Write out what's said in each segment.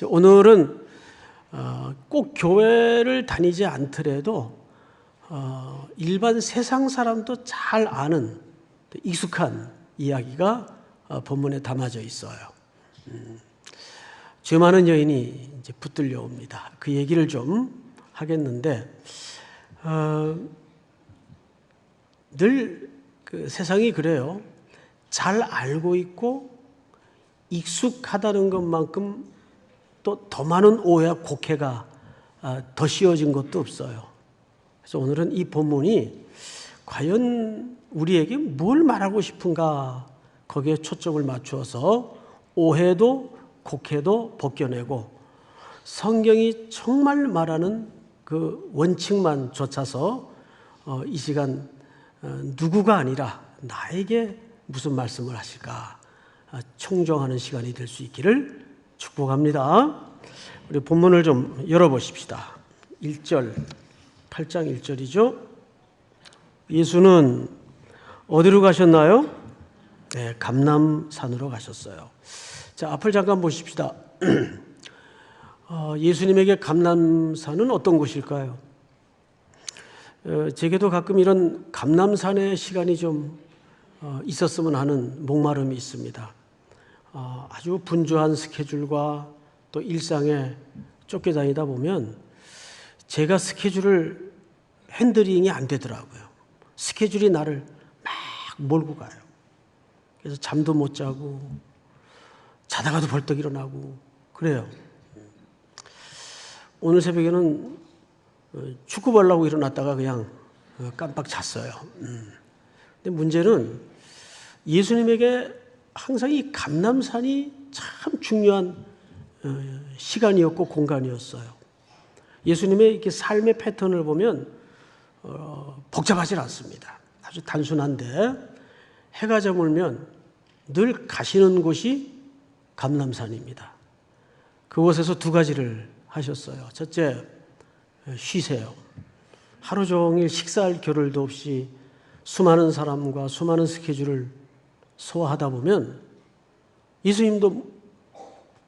오늘은 꼭 교회를 다니지 않더라도 일반 세상 사람도 잘 아는 익숙한 이야기가 본문에 담아져 있어요. 죄 많은 여인이 이제 붙들려 옵니다. 그 얘기를 좀 하겠는데, 늘 그 세상이 그래요. 잘 알고 있고 익숙하다는 것만큼 또 더 많은 오해와 곡해가 더 씌워진 것도 없어요. 그래서 오늘은 이 본문이 과연 우리에게 뭘 말하고 싶은가, 거기에 초점을 맞추어서 오해도 곡해도 벗겨내고 성경이 정말 말하는 그 원칙만 좇아서 이 시간 누구가 아니라 나에게 무슨 말씀을 하실까 청정하는 시간이 될 수 있기를 축복합니다. 우리 본문을 좀 열어보십시다. 1절, 8장 1절이죠. 예수는 어디로 가셨나요? 네, 감람산으로 가셨어요. 자, 앞을 잠깐 보십시다. 예수님에게 감람산은 어떤 곳일까요? 제게도 가끔 이런 감람산의 시간이 좀 있었으면 하는 목마름이 있습니다. 아주 분주한 스케줄과 또 일상에 쫓겨다니다 보면 제가 스케줄을 핸들링이 안 되더라고요. 스케줄이 나를 막 몰고 가요. 그래서 잠도 못 자고 자다가도 벌떡 일어나고 그래요. 오늘 새벽에는 축구 보려고 일어났다가 그냥 깜빡 잤어요. 근데 문제는 예수님에게 항상 이 감람산이 참 중요한 시간이었고 공간이었어요. 예수님의 이렇게 삶의 패턴을 보면 복잡하지 않습니다. 아주 단순한데 해가 저물면 늘 가시는 곳이 감람산입니다. 그곳에서 두 가지를 하셨어요. 첫째, 쉬세요. 하루 종일 식사할 겨를도 없이 수많은 사람과 수많은 스케줄을 소화하다 보면 예수님도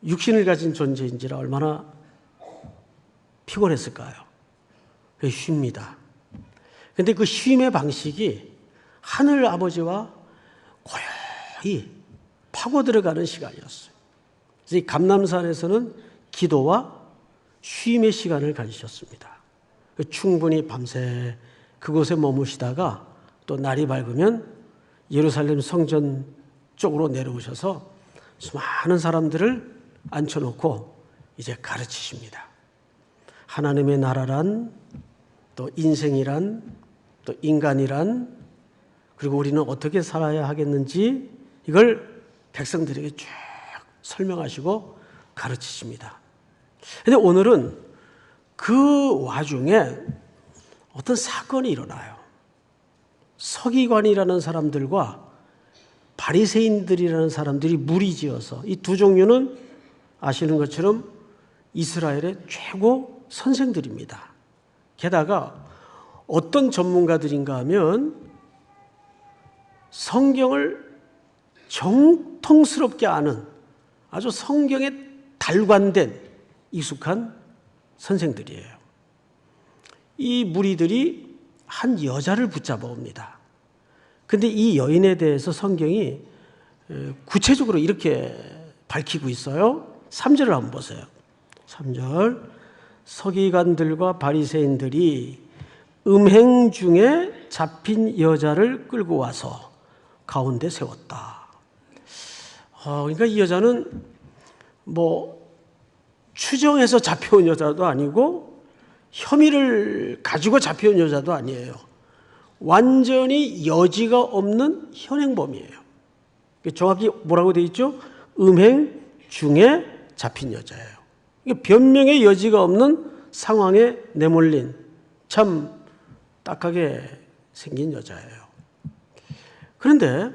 육신을 가진 존재인지라 얼마나 피곤했을까요? 그래서 쉽니다. 그런데 그 쉼의 방식이 하늘 아버지와 고요히 파고 들어가는 시간이었어요. 그래서 이 감람산에서는 기도와 쉼의 시간을 가지셨습니다. 충분히 밤새 그곳에 머무시다가 또 날이 밝으면 예루살렘 성전 쪽으로 내려오셔서 수많은 사람들을 앉혀놓고 이제 가르치십니다. 하나님의 나라란, 또 인생이란, 또 인간이란, 그리고 우리는 어떻게 살아야 하겠는지 이걸 백성들에게 쭉 설명하시고 가르치십니다. 그런데 오늘은 그 와중에 어떤 사건이 일어나요. 서기관이라는 사람들과 바리새인들이라는 사람들이 무리지어서 이 두 종류는 아시는 것처럼 이스라엘의 최고 선생들입니다. 게다가 어떤 전문가들인가 하면 성경을 정통스럽게 아는 아주 성경에 달관된 익숙한 선생들이에요. 이 무리들이 한 여자를 붙잡아 옵니다. 그런데 이 여인에 대해서 성경이 구체적으로 이렇게 밝히고 있어요. 3절을 한번 보세요. 3절, 서기관들과 바리새인들이 음행 중에 잡힌 여자를 끌고 와서 가운데 세웠다. 그러니까 이 여자는 추정해서 잡혀온 여자도 아니고 혐의를 가지고 잡혀온 여자도 아니에요. 완전히 여지가 없는 현행범이에요. 정확히 뭐라고 되어 있죠? 음행 중에 잡힌 여자예요. 변명의 여지가 없는 상황에 내몰린 참 딱하게 생긴 여자예요. 그런데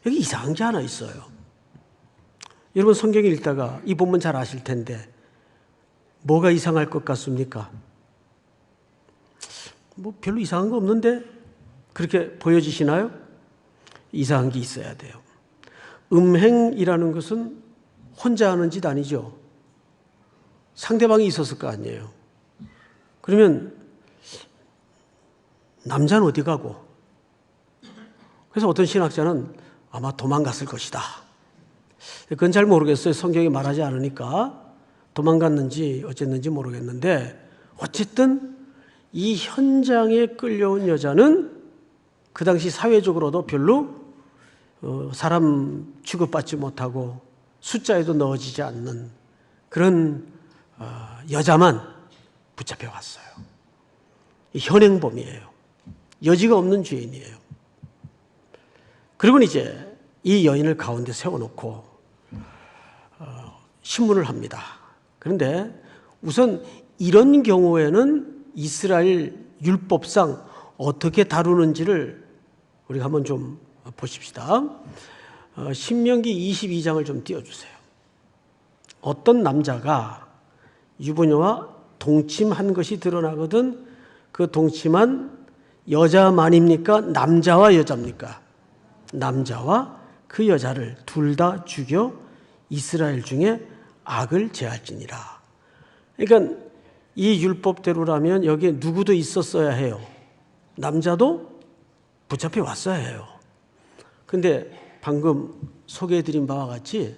여기 이상한 게 하나 있어요. 여러분 성경 읽다가 이 본문 잘 아실 텐데 뭐가 이상할 것 같습니까? 별로 이상한 거 없는데 그렇게 보여지시나요? 이상한 게 있어야 돼요. 음행이라는 것은 혼자 하는 짓 아니죠. 상대방이 있었을 거 아니에요. 그러면 남자는 어디 가고? 그래서 어떤 신학자는 아마 도망갔을 것이다. 그건 잘 모르겠어요. 성경이 말하지 않으니까 도망갔는지 어쨌는지 모르겠는데, 어쨌든 이 현장에 끌려온 여자는 그 당시 사회적으로도 별로 사람 취급받지 못하고 숫자에도 넣어지지 않는 그런 여자만 붙잡혀 왔어요. 현행범이에요. 여지가 없는 죄인이에요. 그리고 이제 이 여인을 가운데 세워놓고 신문을 합니다. 그런데 우선 이런 경우에는 이스라엘 율법상 어떻게 다루는지를 우리가 한번 좀 보십시다. 신명기 22장을 좀 띄워주세요. 어떤 남자가 유부녀와 동침한 것이 드러나거든 그 동침한 여자만입니까? 남자와 여자입니까? 남자와 그 여자를 둘 다 죽여 이스라엘 중에 악을 제할지니라. 그러니까 이 율법대로라면 여기에 누구도 있었어야 해요. 남자도 붙잡혀 왔어야 해요. 근데 방금 소개해드린 바와 같이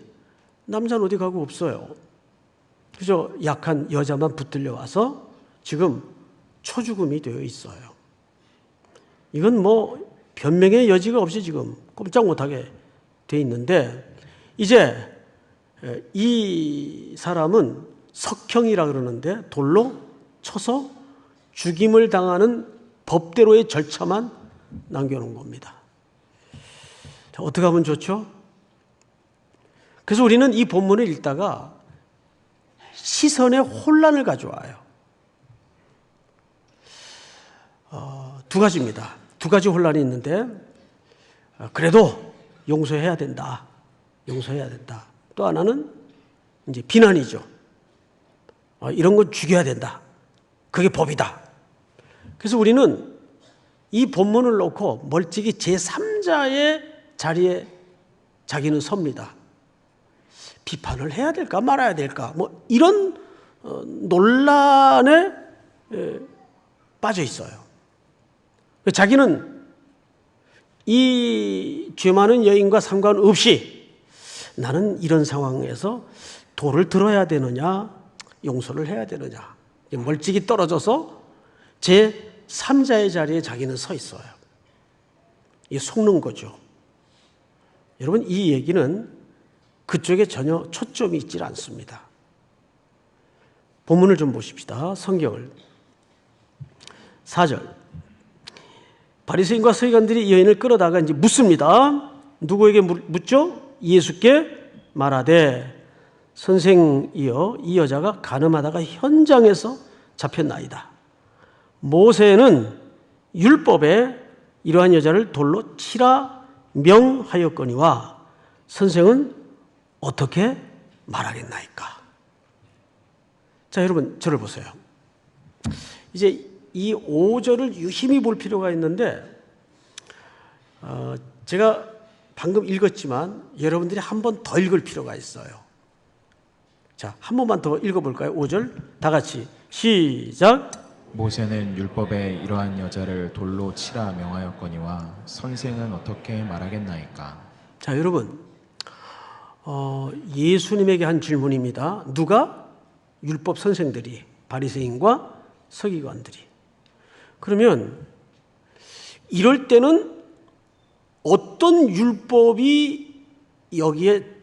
남자는 어디 가고 없어요. 그저 약한 여자만 붙들려 와서 지금 초죽음이 되어 있어요. 이건 뭐 변명의 여지가 없이 지금 꼼짝 못하게 돼 있는데, 이제 이 사람은 석형이라 그러는데 돌로 쳐서 죽임을 당하는 법대로의 절차만 남겨놓은 겁니다. 자, 어떻게 하면 좋죠? 그래서 우리는 이 본문을 읽다가 시선에 혼란을 가져와요. 두 가지입니다. 두 가지 혼란이 있는데, 그래도 용서해야 된다. 용서해야 된다. 또 하나는 이제 비난이죠. 이런 건 죽여야 된다. 그게 법이다. 그래서 우리는 이 본문을 놓고 멀찍이 제3자의 자리에 자기는 섭니다. 비판을 해야 될까 말아야 될까 뭐 이런 논란에 빠져 있어요. 자기는 이 죄 많은 여인과 상관없이 나는 이런 상황에서 도를 들어야 되느냐 용서를 해야 되느냐 멀찍이 떨어져서 제3자의 자리에 자기는 서 있어요. 이게 속는 거죠. 여러분, 이 얘기는 그쪽에 전혀 초점이 있지 않습니다. 본문을 좀 보십시다. 성경을. 4절. 바리새인과 서기관들이 이 여인을 끌어다가 이제 묻습니다. 누구에게 묻죠? 예수께 말하되 선생이여 이 여자가 간음하다가 현장에서 잡혔나이다. 모세는 율법에 이러한 여자를 돌로 치라 명하였거니와 선생은 어떻게 말하겠나이까? 자, 여러분 저를 보세요. 이제 이 5절을 유심히 볼 필요가 있는데 제가 방금 읽었지만 여러분들이 한 번 더 읽을 필요가 있어요. 자, 한 번만 더 읽어볼까요? 5절 다 같이 시작. 모세는 율법에 이러한 여자를 돌로 치라 명하였거니와 선생은 어떻게 말하겠나이까? 자, 여러분 예수님에게 한 질문입니다. 누가? 율법 선생들이, 바리새인과 서기관들이. 그러면 이럴 때는 어떤 율법이 여기에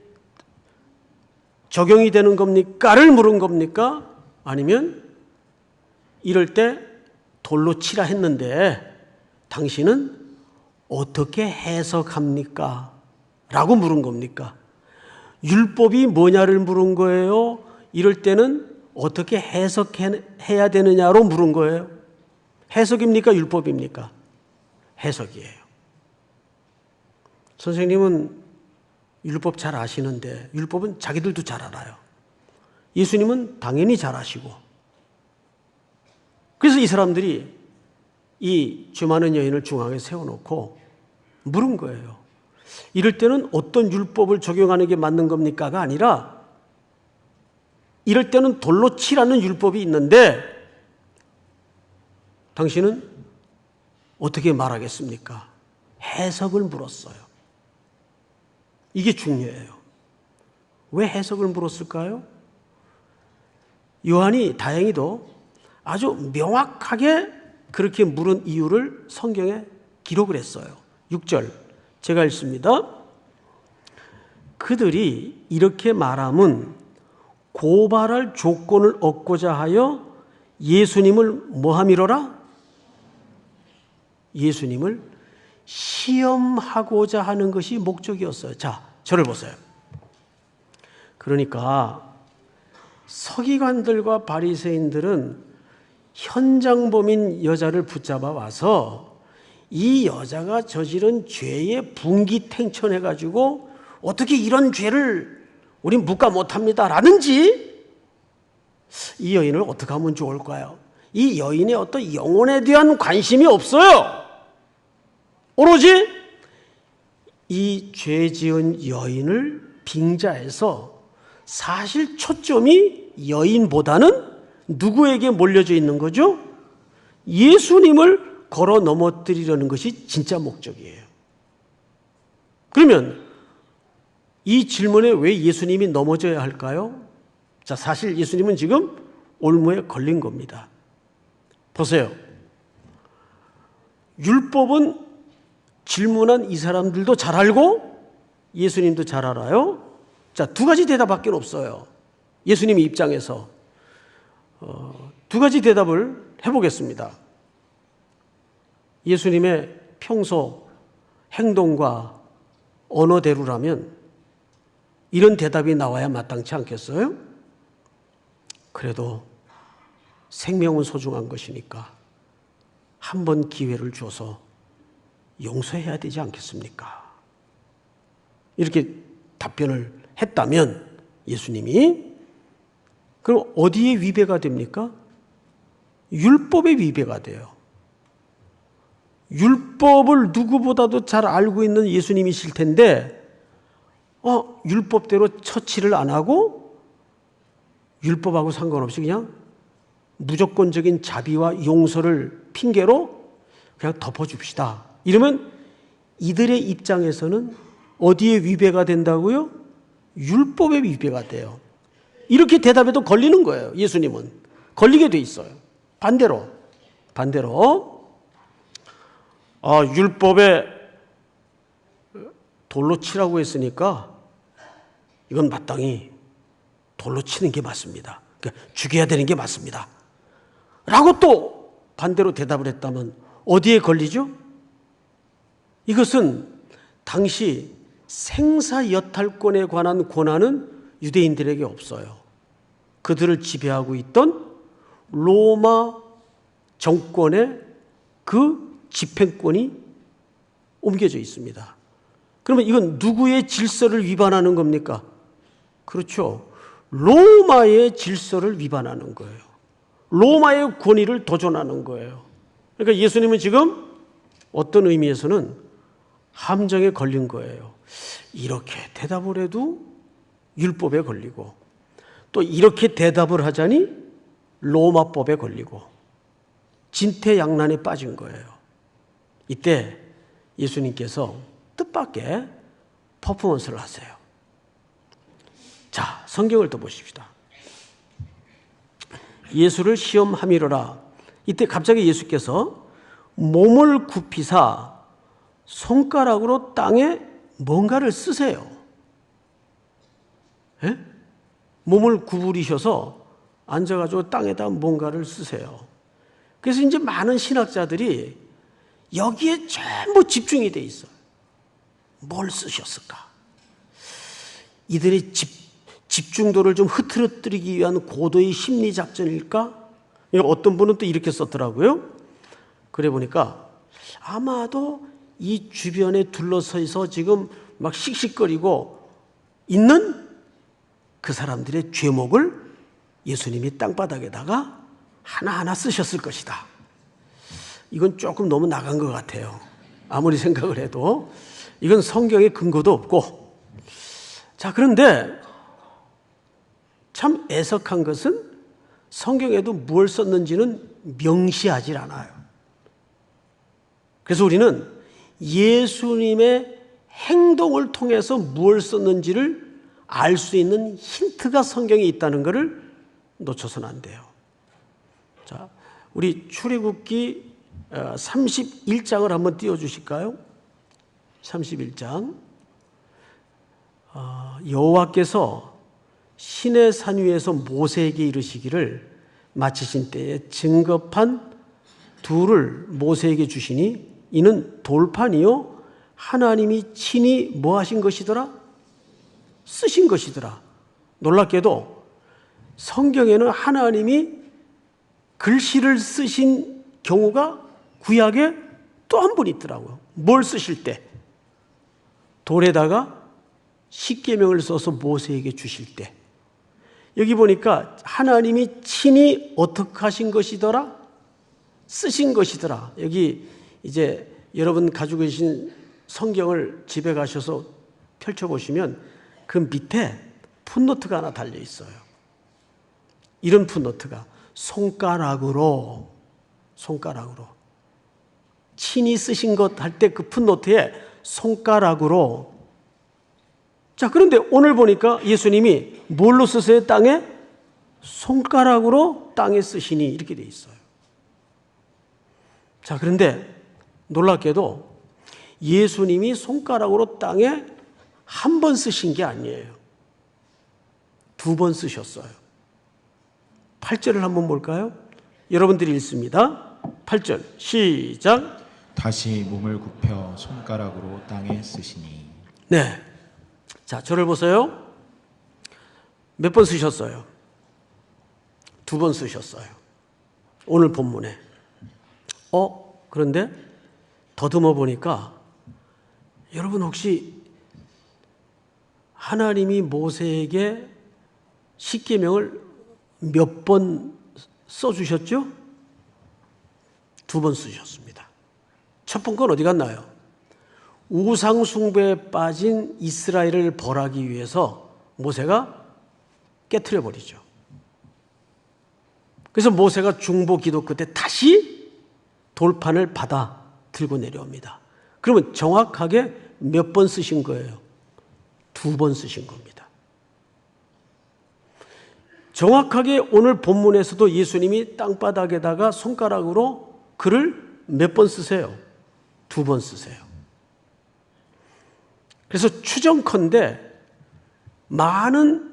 적용이 되는 겁니까?를 물은 겁니까? 아니면 이럴 때 돌로 치라 했는데 당신은 어떻게 해석합니까? 라고 물은 겁니까? 율법이 뭐냐를 물은 거예요? 이럴 때는 어떻게 해석해야 되느냐로 물은 거예요? 해석입니까? 율법입니까? 해석이에요. 선생님은 율법 잘 아시는데 율법은 자기들도 잘 알아요. 예수님은 당연히 잘 아시고. 그래서 이 사람들이 이 죄 많은 여인을 중앙에 세워놓고 물은 거예요. 이럴 때는 어떤 율법을 적용하는 게 맞는 겁니까가 아니라 이럴 때는 돌로 치라는 율법이 있는데 당신은 어떻게 말하겠습니까? 해석을 물었어요. 이게 중요해요. 왜 해석을 물었을까요? 요한이 다행히도 아주 명확하게 그렇게 물은 이유를 성경에 기록을 했어요. 6절 제가 읽습니다. 그들이 이렇게 말함은 고발할 조건을 얻고자 하여 예수님을 뭐함이로라? 예수님을 시험하고자 하는 것이 목적이었어요. 자, 저를 보세요. 그러니까 서기관들과 바리새인들은 현장범인 여자를 붙잡아 와서 이 여자가 저지른 죄에 분기탱천해가지고 어떻게 이런 죄를 우린 묵과 못합니다 라든지 이 여인을 어떻게 하면 좋을까요? 이 여인의 어떤 영혼에 대한 관심이 없어요. 오로지 이 죄 지은 여인을 빙자해서 사실 초점이 여인보다는 누구에게 몰려져 있는 거죠? 예수님을 걸어 넘어뜨리려는 것이 진짜 목적이에요. 그러면 이 질문에 왜 예수님이 넘어져야 할까요? 자, 사실 예수님은 지금 올무에 걸린 겁니다. 보세요. 율법은 질문한 이 사람들도 잘 알고 예수님도 잘 알아요. 자, 두 가지 대답밖에 없어요. 예수님의 입장에서 두 가지 대답을 해보겠습니다. 예수님의 평소 행동과 언어대로라면 이런 대답이 나와야 마땅치 않겠어요? 그래도 생명은 소중한 것이니까 한 번 기회를 줘서 용서해야 되지 않겠습니까? 이렇게 답변을 했다면 예수님이 그럼 어디에 위배가 됩니까? 율법의 위배가 돼요. 율법을 누구보다도 잘 알고 있는 예수님이실 텐데 율법대로 처치를 안 하고 율법하고 상관없이 그냥 무조건적인 자비와 용서를 핑계로 그냥 덮어줍시다. 이러면 이들의 입장에서는 어디에 위배가 된다고요? 율법의 위배가 돼요. 이렇게 대답해도 걸리는 거예요. 예수님은 걸리게 돼 있어요. 반대로 율법에 돌로 치라고 했으니까 이건 마땅히 돌로 치는 게 맞습니다. 그러니까 죽여야 되는 게 맞습니다. 라고 또 반대로 대답을 했다면 어디에 걸리죠? 이것은 당시 생사여탈권에 관한 권한은 유대인들에게 없어요. 그들을 지배하고 있던 로마 정권의 그 집행권이 옮겨져 있습니다. 그러면 이건 누구의 질서를 위반하는 겁니까? 그렇죠. 로마의 질서를 위반하는 거예요. 로마의 권위를 도전하는 거예요. 그러니까 예수님은 지금 어떤 의미에서는 함정에 걸린 거예요. 이렇게 대답을 해도 율법에 걸리고 또 이렇게 대답을 하자니 로마법에 걸리고 진퇴양난에 빠진 거예요. 이때 예수님께서 뜻밖의 퍼포먼스를 하세요. 자, 성경을 또 보십시다. 예수를 시험함이로라. 이때 갑자기 예수께서 몸을 굽히사 손가락으로 땅에 뭔가를 쓰세요. 예? 몸을 구부리셔서 앉아가지고 땅에다 뭔가를 쓰세요. 그래서 이제 많은 신학자들이 여기에 전부 집중이 돼 있어요. 뭘 쓰셨을까? 이들의 집중도를 좀 흐트러뜨리기 위한 고도의 심리 작전일까? 어떤 분은 또 이렇게 썼더라고요. 그래 보니까 아마도 이 주변에 둘러서서 지금 막 씩씩거리고 있는 그 사람들의 죄목을 예수님이 땅바닥에다가 하나하나 쓰셨을 것이다. 이건 조금 너무 나간 것 같아요. 아무리 생각을 해도 이건 성경에 근거도 없고. 자, 그런데 참 애석한 것은 성경에도 무엇을 썼는지는 명시하지 않아요. 그래서 우리는 예수님의 행동을 통해서 무엇을 썼는지를 알 수 있는 힌트가 성경에 있다는 것을 놓쳐서는 안 돼요. 자, 우리 출애굽기 31장을 한번 띄워주실까요? 31장. 여호와께서 시내 산 위에서 모세에게 이르시기를 마치신 때에 증거판 둘을 모세에게 주시니 이는 돌판이요 하나님이 친히 뭐 하신 것이더라? 쓰신 것이더라. 놀랍게도 성경에는 하나님이 글씨를 쓰신 경우가 구약에 또 한 분 있더라고요. 뭘 쓰실 때? 돌에다가 십계명을 써서 모세에게 주실 때. 여기 보니까 하나님이 친히 어떻게 하신 것이더라? 쓰신 것이더라. 여기 이제 여러분 가지고 계신 성경을 집에 가셔서 펼쳐보시면 그 밑에 풋노트가 하나 달려 있어요. 이런 풋노트가 손가락으로 친히 쓰신 것 할 때 그 풋노트에 손가락으로. 자, 그런데 오늘 보니까 예수님이 뭘로 쓰세요? 땅에? 손가락으로 땅에 쓰시니 이렇게 돼 있어요. 자, 그런데 놀랍게도 예수님이 손가락으로 땅에 한 번 쓰신 게 아니에요. 2번 쓰셨어요. 8절을 한번 볼까요? 여러분들이 읽습니다. 8절 시작. 다시 몸을 굽혀 손가락으로 땅에 쓰시니. 네. 자, 저를 보세요. 몇 번 쓰셨어요? 2번 쓰셨어요. 오늘 본문에. 그런데 더듬어 보니까 여러분 혹시 하나님이 모세에게 십계명을 몇 번 써주셨죠? 2번 쓰셨습니다. 첫 번 건 어디 갔나요? 우상 숭배에 빠진 이스라엘을 벌하기 위해서 모세가 깨트려 버리죠. 그래서 모세가 중보 기도 끝에 다시 돌판을 받아 들고 내려옵니다. 그러면 정확하게 몇 번 쓰신 거예요? 2번 쓰신 겁니다. 정확하게 오늘 본문에서도 예수님이 땅바닥에다가 손가락으로 글을 몇 번 쓰세요? 2번 쓰세요. 그래서 추정컨대 많은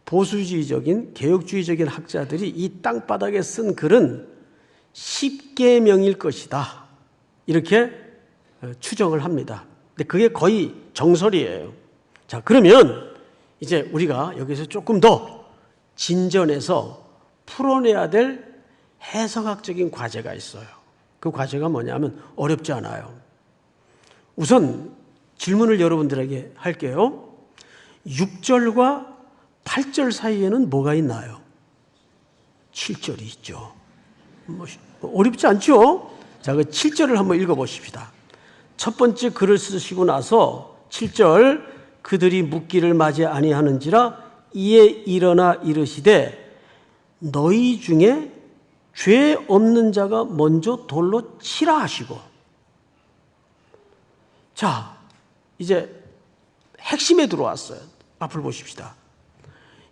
보수주의적인 개혁주의적인 학자들이 이 땅바닥에 쓴 글은 십계명일 것이다. 이렇게 추정을 합니다. 근데 그게 거의 정설이에요. 자, 그러면 이제 우리가 여기서 조금 더 진전해서 풀어내야 될 해석학적인 과제가 있어요. 그 과제가 뭐냐면 어렵지 않아요. 우선 질문을 여러분들에게 할게요. 6절과 8절 사이에는 뭐가 있나요? 7절이 있죠. 어렵지 않죠? 자, 그 7절을 한번 읽어보십시다. 첫 번째 글을 쓰시고 나서 7절 그들이 묻기를 맞이 아니하는지라 이에 일어나 이르시되 너희 중에 죄 없는 자가 먼저 돌로 치라 하시고. 자, 이제 핵심에 들어왔어요. 앞을 보십시다.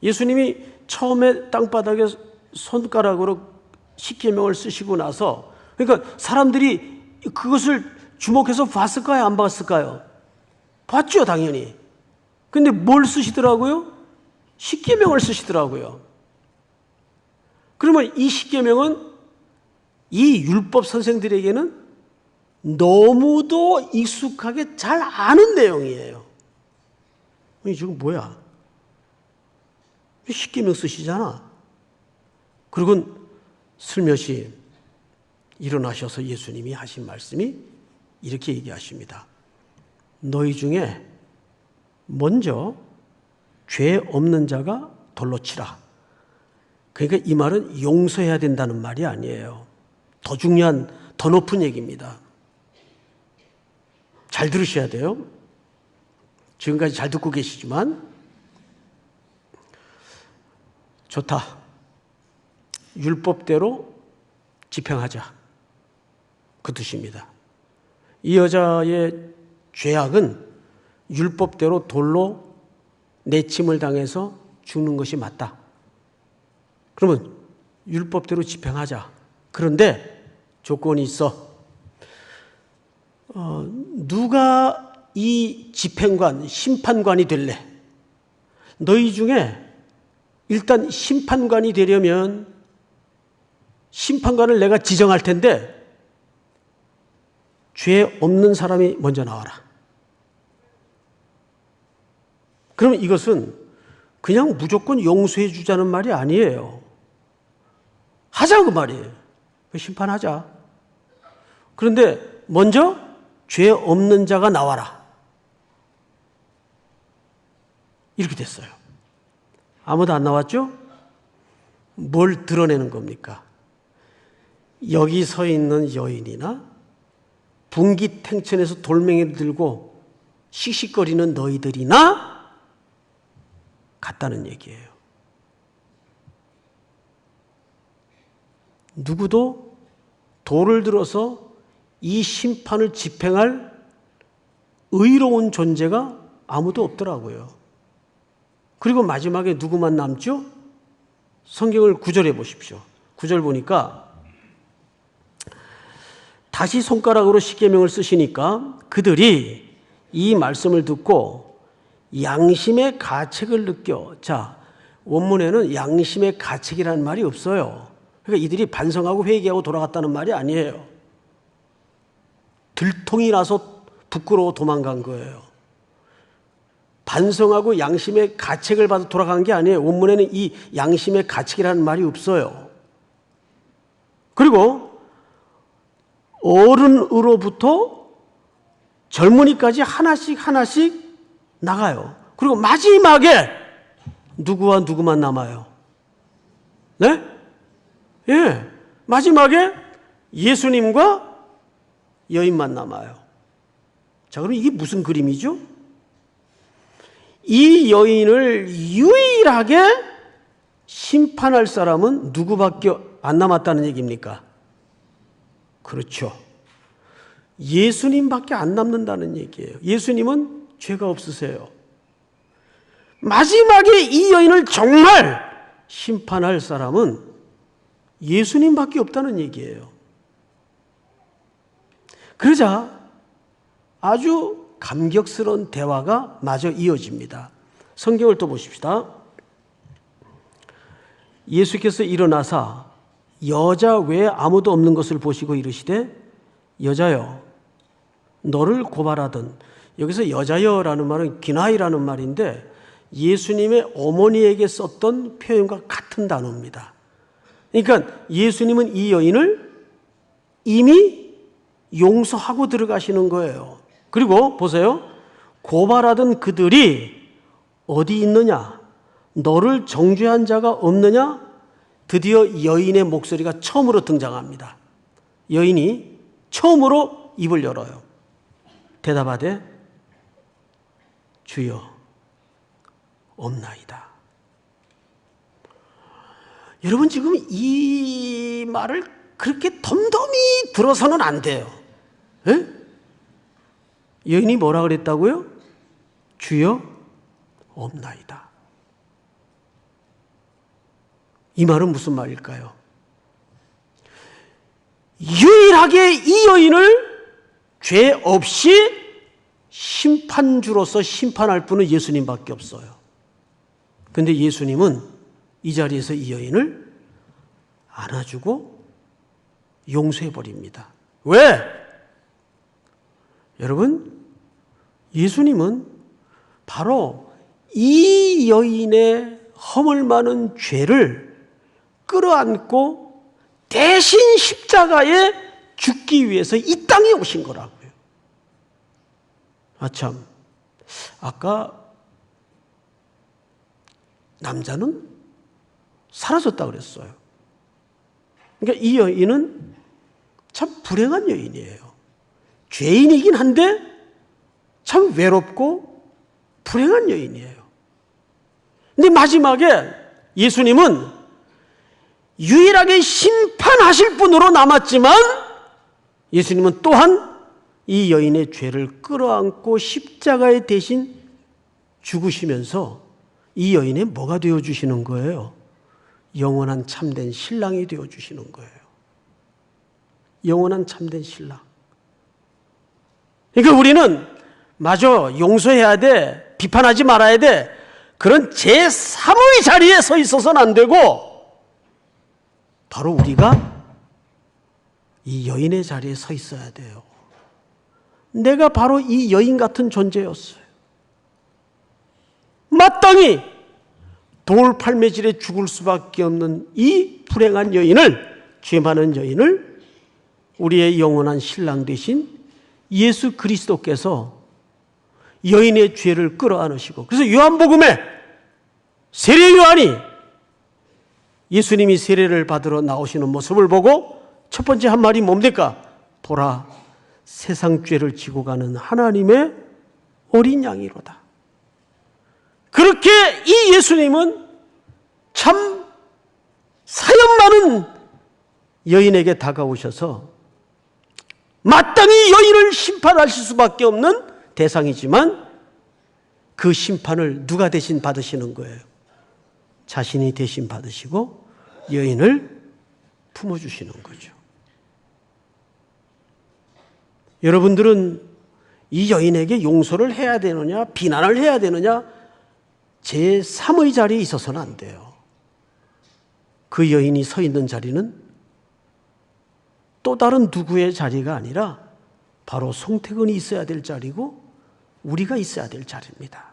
예수님이 처음에 땅바닥에 손가락으로 십계명을 쓰시고 나서, 그러니까 사람들이 그것을 주목해서 봤을까요? 안 봤을까요? 봤죠, 당연히. 근데 뭘 쓰시더라고요? 십계명을 쓰시더라고요. 그러면 이 십계명은 이 율법 선생들에게는 너무도 익숙하게 잘 아는 내용이에요. 이 지금 뭐야? 십계명 쓰시잖아. 그리고 슬며시 일어나셔서 예수님이 하신 말씀이 이렇게 얘기하십니다. 너희 중에 먼저 죄 없는 자가 돌로 치라. 그러니까 이 말은 용서해야 된다는 말이 아니에요. 더 중요한, 더 높은 얘기입니다. 잘 들으셔야 돼요. 지금까지 잘 듣고 계시지만 좋다. 율법대로 집행하자. 그 뜻입니다. 이 여자의 죄악은 율법대로 돌로 내침을 당해서 죽는 것이 맞다. 그러면 율법대로 집행하자. 그런데 조건이 있어. 누가 이 집행관, 심판관이 될래? 너희 중에 일단 심판관이 되려면 심판관을 내가 지정할 텐데 죄 없는 사람이 먼저 나와라. 그러면 이것은 그냥 무조건 용서해 주자는 말이 아니에요. 하자고 말이에요. 심판하자. 그런데 먼저 죄 없는 자가 나와라. 이렇게 됐어요. 아무도 안 나왔죠? 뭘 드러내는 겁니까? 여기 서 있는 여인이나 분기탱천에서 돌멩이를 들고 씩씩거리는 너희들이나 같다는 얘기예요. 누구도 돌을 들어서 이 심판을 집행할 의로운 존재가 아무도 없더라고요. 그리고 마지막에 누구만 남죠? 성경을 9절에 보십시오. 9절 보니까 다시 손가락으로 십계명을 쓰시니까 그들이 이 말씀을 듣고 양심의 가책을 느껴. 자, 원문에는 양심의 가책이라는 말이 없어요. 그러니까 이들이 반성하고 회개하고 돌아갔다는 말이 아니에요. 들통이 나서 부끄러워 도망간 거예요. 반성하고 양심의 가책을 받아 돌아간 게 아니에요. 원문에는 이 양심의 가책이라는 말이 없어요. 그리고 어른으로부터 젊은이까지 하나씩 나가요. 그리고 마지막에 누구와 누구만 남아요? 네? 예. 마지막에 예수님과 여인만 남아요. 자, 그럼 이게 무슨 그림이죠? 이 여인을 유일하게 심판할 사람은 누구밖에 안 남았다는 얘기입니까? 그렇죠. 예수님밖에 안 남는다는 얘기예요. 예수님은 죄가 없으세요. 마지막에 이 여인을 정말 심판할 사람은 예수님밖에 없다는 얘기예요. 그러자 아주 감격스러운 대화가 마저 이어집니다. 성경을 또 보십시다. 예수께서 일어나사 여자 외에 아무도 없는 것을 보시고 이르시되 여자여 너를 고발하던, 여기서 여자여라는 말은 기나이라는 말인데 예수님의 어머니에게 썼던 표현과 같은 단어입니다. 그러니까 예수님은 이 여인을 이미 용서하고 들어가시는 거예요. 그리고 보세요. 고발하던 그들이 어디 있느냐? 너를 정죄한 자가 없느냐? 드디어 여인의 목소리가 처음으로 등장합니다. 여인이 처음으로 입을 열어요. 대답하되 주여 없나이다. 여러분 지금 이 말을 그렇게 덤덤히 들어서는 안 돼요. 에? 여인이 뭐라 그랬다고요? 주여 없나이다. 이 말은 무슨 말일까요? 유일하게 이 여인을 죄 없이 심판주로서 심판할 분은 예수님밖에 없어요. 그런데 예수님은 이 자리에서 이 여인을 안아주고 용서해버립니다. 왜? 여러분, 예수님은 바로 이 여인의 허물 많은 죄를 끌어안고 대신 십자가에 죽기 위해서 이 땅에 오신 거라고요. 참, 아까 남자는 사라졌다 그랬어요. 그러니까 이 여인은 참 불행한 여인이에요. 죄인이긴 한데 참 외롭고 불행한 여인이에요. 근데 마지막에 예수님은 유일하게 심판하실 분으로 남았지만 예수님은 또한 이 여인의 죄를 끌어안고 십자가에 대신 죽으시면서 이 여인의 뭐가 되어주시는 거예요? 영원한 참된 신랑이 되어주시는 거예요. 영원한 참된 신랑. 그러니까 우리는 맞아, 용서해야 돼, 비판하지 말아야 돼, 그런 제3의 자리에 서 있어서는 안 되고 바로 우리가 이 여인의 자리에 서 있어야 돼요. 내가 바로 이 여인 같은 존재였어요. 마땅히 돌 팔매질에 죽을 수밖에 없는 이 불행한 여인을, 죄 많은 여인을 우리의 영원한 신랑 되신 예수 그리스도께서 여인의 죄를 끌어안으시고, 그래서 요한복음에 세례 요한이 예수님이 세례를 받으러 나오시는 모습을 보고 첫 번째 한 말이 뭡니까? 보라, 세상 죄를 지고 가는 하나님의 어린 양이로다. 그렇게 이 예수님은 참 사연 많은 여인에게 다가오셔서 마땅히 여인을 심판하실 수밖에 없는 대상이지만 그 심판을 누가 대신 받으시는 거예요? 자신이 대신 받으시고 여인을 품어주시는 거죠. 여러분들은 이 여인에게 용서를 해야 되느냐, 비난을 해야 되느냐, 제3의 자리에 있어서는 안 돼요. 그 여인이 서 있는 자리는 또 다른 누구의 자리가 아니라 바로 송태근이 있어야 될 자리고 우리가 있어야 될 자리입니다.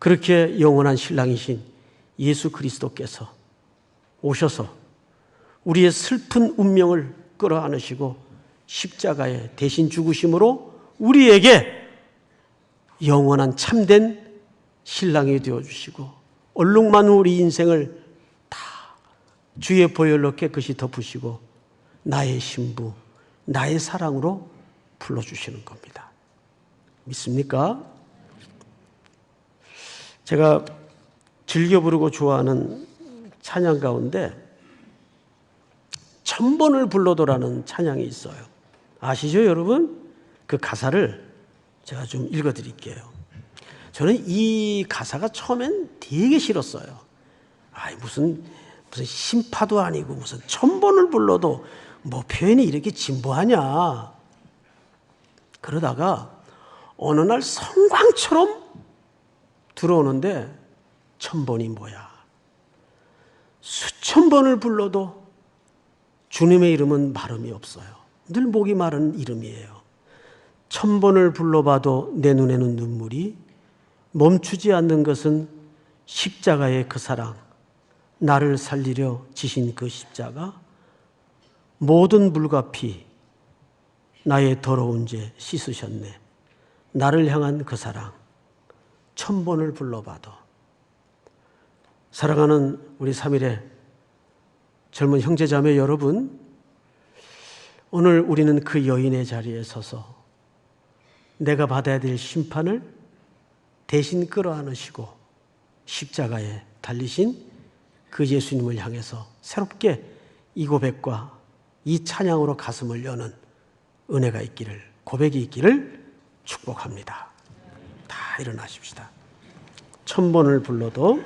그렇게 영원한 신랑이신 예수 그리스도께서 오셔서 우리의 슬픈 운명을 끌어안으시고 십자가에 대신 죽으심으로 우리에게 영원한 참된 신랑이 되어주시고 얼룩만 우리 인생을 다 주의 보혈로 깨끗이 덮으시고 나의 신부, 나의 사랑으로 불러주시는 겁니다. 믿습니까? 제가 즐겨 부르고 좋아하는 찬양 가운데 천번을 불러도라는 찬양이 있어요. 아시죠, 여러분? 그 가사를 제가 좀 읽어드릴게요. 저는 이 가사가 처음엔 되게 싫었어요. 무슨 신파도 아니고 무슨 천번을 불러도 뭐 표현이 이렇게 진보하냐. 그러다가 어느 날 성광처럼 들어오는데 천번이 뭐야. 수천 번을 불러도 주님의 이름은 마름이 없어요. 늘 목이 마른 이름이에요. 천번을 불러봐도 내 눈에는 눈물이 멈추지 않는 것은 십자가의 그 사랑, 나를 살리려 지신 그 십자가, 모든 물과 피, 나의 더러운 죄 씻으셨네. 나를 향한 그 사랑, 천번을 불러봐도. 사랑하는 우리 3일의 젊은 형제자매 여러분, 오늘 우리는 그 여인의 자리에 서서 내가 받아야 될 심판을 대신 끌어안으시고 십자가에 달리신 그 예수님을 향해서 새롭게 이 고백과 이 찬양으로 가슴을 여는 은혜가 있기를, 고백이 있기를 축복합니다. 다 일어나십시다. 천번을 불러도